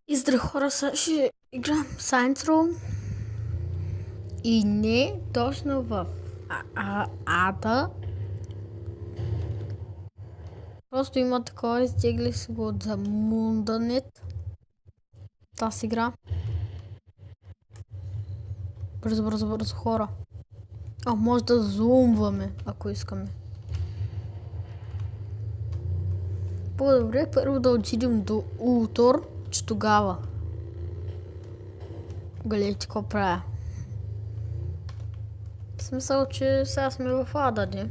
И здравей хора, сега ще играем Science Room и не точно в Ада. Просто има такова, изтегли си го от за Mundanet. Тази игра. Бързо хора. Може да зумваме, ако искаме. По-добре първо да отидем до Ултор, че тогава. Гледайте какво правя. В смисъл, че сега сме в Ада, не?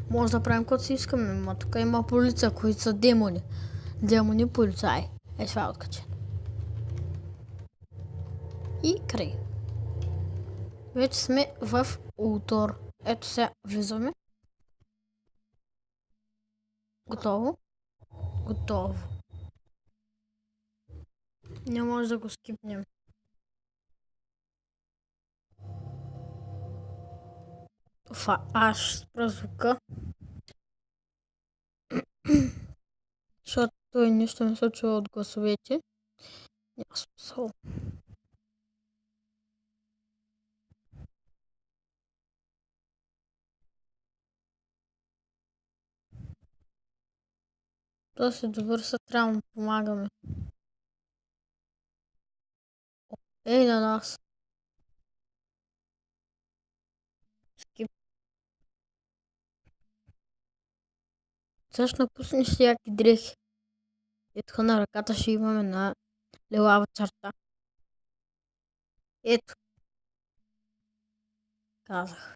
Може да правим каквото си искаме, но тук има полиция, които са демони. Демони полицаи. Това е откачено. И край. Вече сме в Ултор. Ето сега влизаме. Готово. Готово. Не може да го скипнем. Аз ще спра звука. Защото той нищо не се чува от гласовете. Няма смисъл. Да се довърса, трябва да му помагаме. Ей на нас. Скип. Също напуснеш всяки дрехи. Ето на ръката ще имаме на лилава черта. Ето. Казах.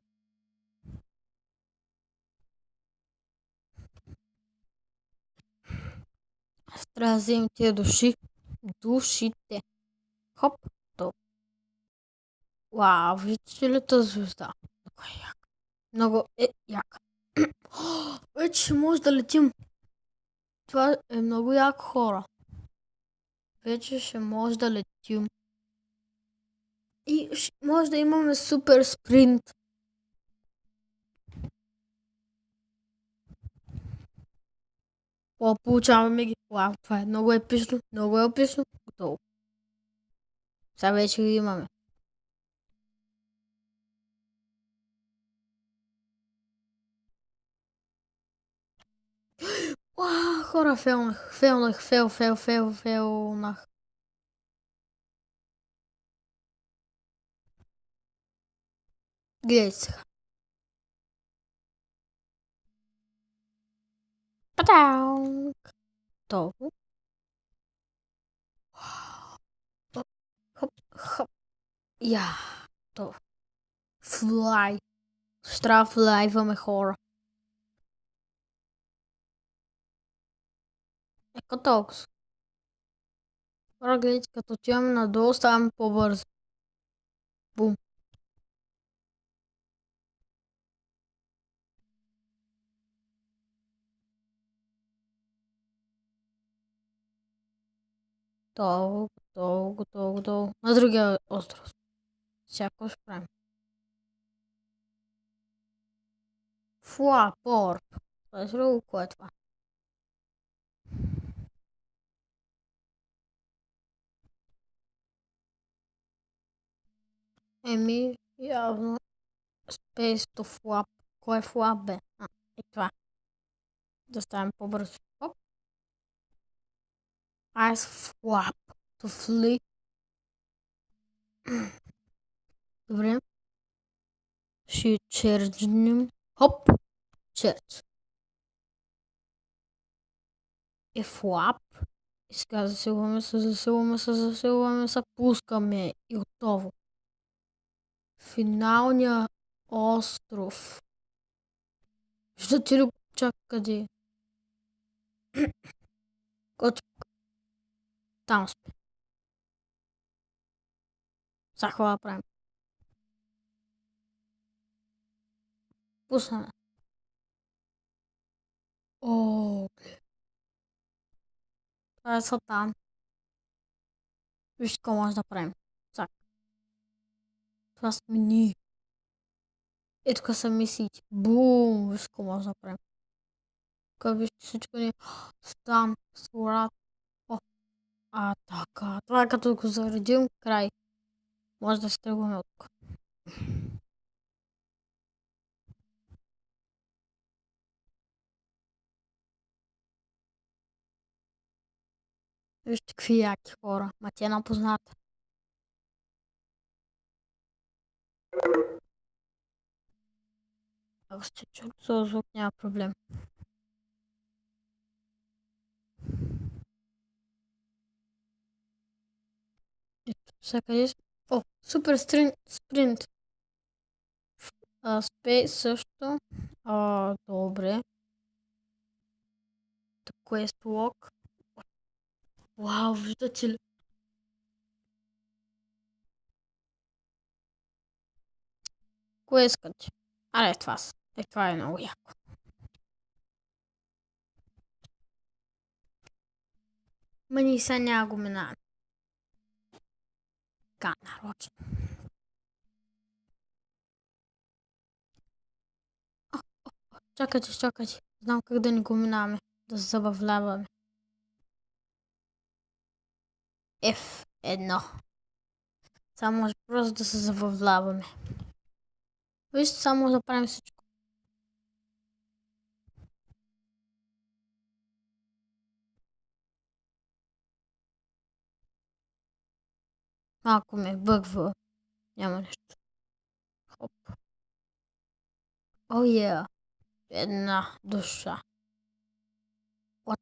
Аз трябва да вземем тия души. Душите. Хоп. То. Вау, виждате ли тази звезда? Много е яка. Много е яка. Вече ще може да летим. Това е много яко, хора. Вече ще може да летим. И може да имаме супер спринт. Получаваме ги. Вау, това е много епично. Много е епично. Готово. Сега вече ги имаме. Хора, фейлнах. Гледайте сега. Падау! Готово. Хоп. Я. Готово. Флай. Ще трябва да флайваме, хора. Еко толкова. Хора, гледайте, като отиваме надолу, ставаме по-бързо. Бум. Готово. На другия остров. Всяко ще правим. Флапорп. Това е друго, кое е това? Явно Space to Flap. Кой е Flap, бе? И това. Да ставим по-бързо. Хоп. Ice Flap. To flee. Добре. Ще черджнем. Хоп. Чердж. И Flap. И сега засилваме се, пускаме и готово. Финалния остров. Виждате ли чак къде? Там сме. Сега хора правим. Пуснаме. Това е Сатан. Вижте какво може да правим. Цак. Това сме ние. Ето тук са мисиите. Бум! Вижте какво може да правим. Тук вижте всичко ни. Стан, Слорат. Така. Това е като го заредим край. Може да се тръгваме от тук. Вижте какви яки хора. Ма тя напозната. Ако сте чули този звук, няма проблем. Ето, сега къде сме? О, супер спринт. Спей също. Добре. Quest Walk. Вау, виждате ли? Кое искате? Аре, това са. Това е много яко. Ма ние сега няма го минаваме. Така, нарочно. Чакайте. Знам как да ни го минаваме. Да се забавляваме. F1. Само може просто да се забавляваме. Вижте, само да правим всичко. Малко ме бъгва. Няма нещо. Хоп. О, е. Една душа. What?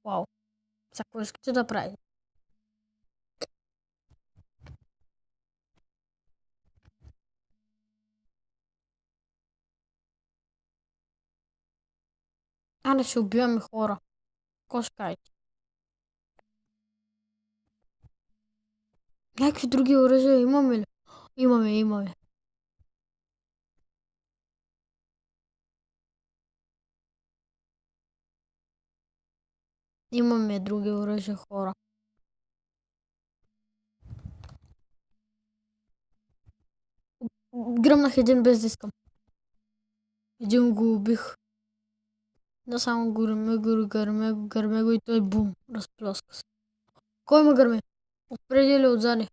Вау. Сега какво искате да правите? Да ще убиваме хора. Какво ще кажете? Някакви други оръжия имаме ли? Имаме. Имаме други оръжия, хора. Гръмнах един без да искам. Един го убих. Да само гърме го и той бум. Разплёска се. Кой ме гърме? Отпреди или отзади?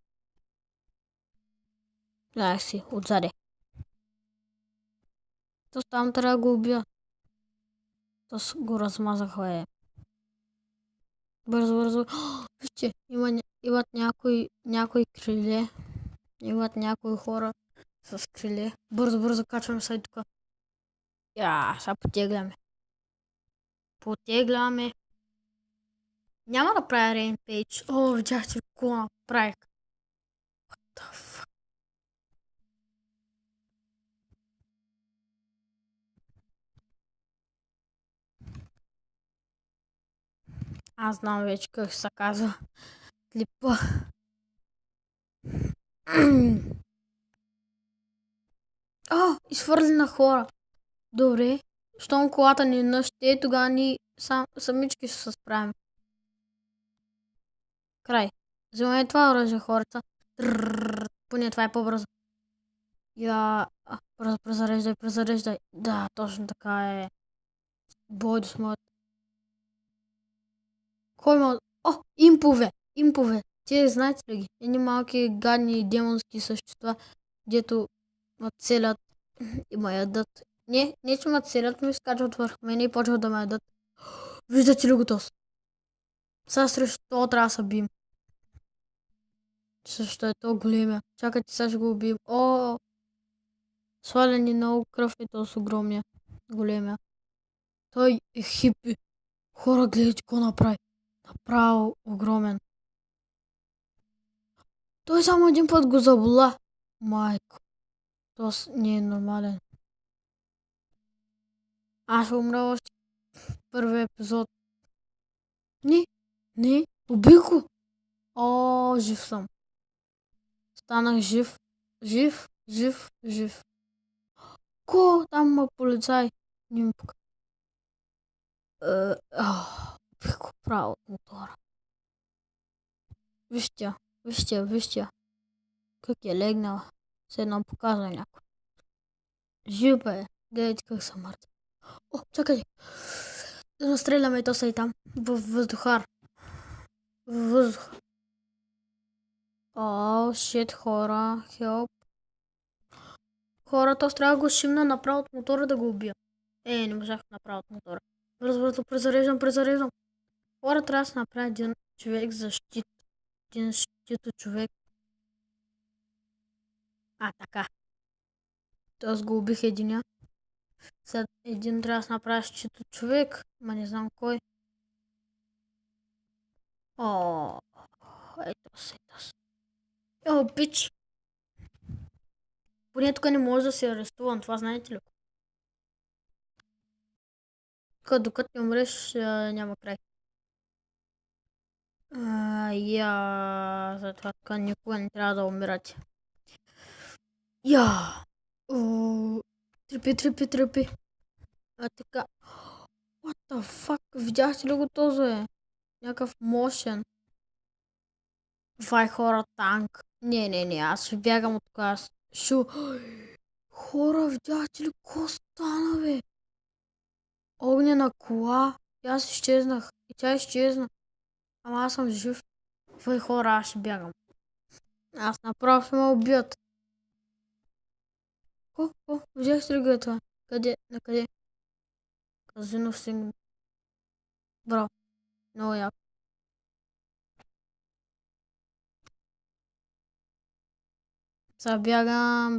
Знаех си, отзади. То там трябва да го убия. То го размазаха, Бързо. Вижте, имат някои криле. Имат някои хора с криле. Бързо, качваме се тук. Сега потегляме. Няма да правя рейнпейдж. Видяхте ли какво направих? What the fuck? Аз знам вече как се казва клипа. Изхвърли на хора. Добре. Щом колата ни нъще, тогава ни самички ще се справим. Край. Взимаме това оръжие, хората. Поне това е по-бързо. Презареждай. Да, точно така е. Бой до смърт. Кой има? Импове. Те знаете ли ги? Едни малки гадни демонски същества, дето ме целят и ме ядат. Не, че ме целят, но изкачват върху мене и почват да ме ядат. Виждате ли го този? Сега срещу това трябва да се бием. Също е то големия. Чакайте, сега ще го убием. Сваля ни много кръв и то с огромния. Големия. Той е хипи. Хора, гледайте какво направи. Направо огромен. Той само един път го забола. Майко. То не е нормален. Аз ще умра още в първи епизод. Не. Убих го. Жив съм. Станах жив. Жив. Ко? Там има полицай. Нимпка. Убих го право от мотора. Вижте. Как е легнала. Се едно показва някой. Жив бе. Гледайте как съм мъртв. О, чакай! Да настреляме и то са и там. Във въздухар. Във въздух. О, шит, хора. Хелп. Хората, аз трябва да го шимна направо от мотора да го убия. Не можах направо от мотора. Бързо, презареждам. Хора, трябва да се направи един човек за щит. Един щит от човек. Така. Аз го убих единия. Сега един трябва да се направи щит от човек. Ма не знам кой. О, ето се. Пич. Поне тук не може да се арестувам. Това знаете ли? Докато не умреш, няма край. Затова така никога не трябва да умирате. Трепи. Така. What the fuck? Видяхте ли го този? Някакъв мощен. Това е хора танк. Не, аз ще бягам от тук. Хора, видяхте ли какво стана, бе? Огнена кола. И аз изчезнах. И тя изчезна. Ама аз съм жив. Това е хора, аз ще бягам. Аз направо ще ме убият. Видяхте ли го е това? Къде? Накъде? Казино Сингл. Браво. Много яко. Сега бягам.